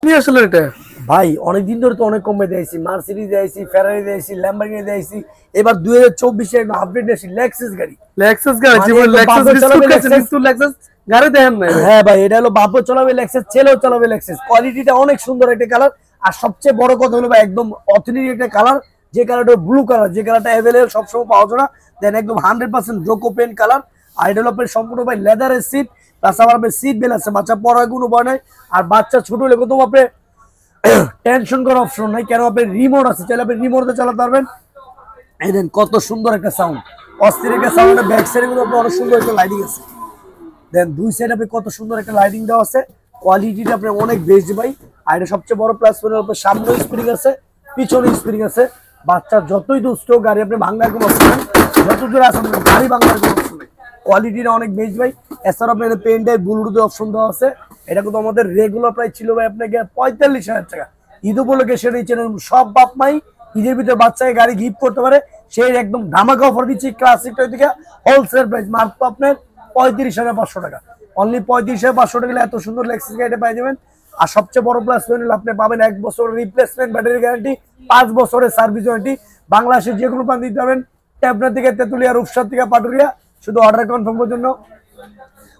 নিয়ে আসলে এটা ভাই অনেকদিন ধরে তো অনেক কমে দিয়েছি, মার্সিডিজ দিয়েছি, ফেরারি দিয়েছি, ল্যাম্বরগিনি দিয়েছি, এবার 2024 এর আপডেট দিয়েছি লেক্সাস গাড়ি। লেক্সাস গাড়ি, মানে জীবন একদম লেক্সাস বাপও বিস্কুট চালাবে খাইছেন লেক্সাস। কিন্তু লেক্সাস গাড়ি দেখেন নাই ভাই। হ্যাঁ ভাই, এটা হলো বাপও চালাবে লেক্সাস, ছেলেও চালাবে লেক্সাস। কোয়ালিটিটা অনেক সুন্দর একটা কালার, আর সবচেয়ে বড় কথা হলো ভাই একদম অথেন্টিক একটা কালার, যে কালারটা ব্লু কালার, যে কালারটা অ্যাভেলেবল সবসময় পাওয়া যায় না। দেন একদম 100% ডোকো পেন কালার। আর এটা হলো আপনার সম্পূর্ণ ভাই লেদারের সিট, প্লাস আবার আপনার সিট বেল আছে, বাচ্চা পড়ার কোনো ভয় নাই। আর বাচ্চা ছোট হলে কোথাও আপনি টেনশন করার অপশন নাই, কেন আপনি রিমোট আছে, চাইলে আপনি রিমোটে চালাতে পারবেন। এই দেন কত সুন্দর একটা সাউন্ড, অস্থির একটা সাউন্ড। ব্যাক সাইডে কিন্তু আপনার অনেক সুন্দর একটা লাইটিং আছে। দেন দুই সাইড আপনি কত সুন্দর একটা লাইটিং দেওয়া আছে, কোয়ালিটিটা আপনার অনেক বেস্ট ভাই। আর এটা সবচেয়ে বড় প্লাস পয়েন্ট হলো সামনে স্প্রিং আছে, পিছনে স্প্রিং আছে। বাচ্চা যতই দুষ্ট গাড়ি আপনি ভাঙার কোনো অপশন নেই, যত দূরে আসেন গাড়ি ভাঙার কোনো অপশন নেই। কোয়ালিটিটা অনেক বেস্ট ভাই। এছাড়া আপনার পেনটা ব্লুটুথ অপশন দেওয়া আছে। এটা কিন্তু আমাদের রেগুলার প্রাইস ছিল ভাই আপনাকে 45,000 টাকা। ঈদ উপলক্ষে সেটাই চ্যানেল সব বাপ মাই ঈদের ভিতরে বাচ্চাকে গাড়ি গিফট করতে পারে, সেই একদম ধামাকা অফার দিচ্ছি। ক্লাসিকটা থেকে হোলসেল প্রাইস মাত্র আপনার 35,500 টাকা। অনলি 35,500 টাকা এত সুন্দর লেক্সাস গাড়িটা পেয়ে যাবেন। আর সবচেয়ে বড় প্লাস পয়েন্ট হলো আপনি পাবেন 1 বছরের রিপ্লেসমেন্ট ব্যাটারি গ্যারান্টি, 5 বছরের সার্ভিস ওয়ারেন্টি। বাংলাদেশের যে কোনো প্রান্ত দিতে পারবেন, আপনার থেকে তেতুলিয়া, রূপসার থেকে পাটুরিয়া। শুধু অর্ডার কনফার্মের জন্য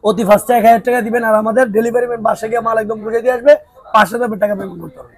অতি ফার্স্টে 1,000 টাকা দিবেন, আর আমাদের ডেলিভারি ম্যান বাসায় গিয়ে মাল একদম বুঝে দিয়ে আসবে, 5,000 টাকা পেমেন্ট করতে হবে।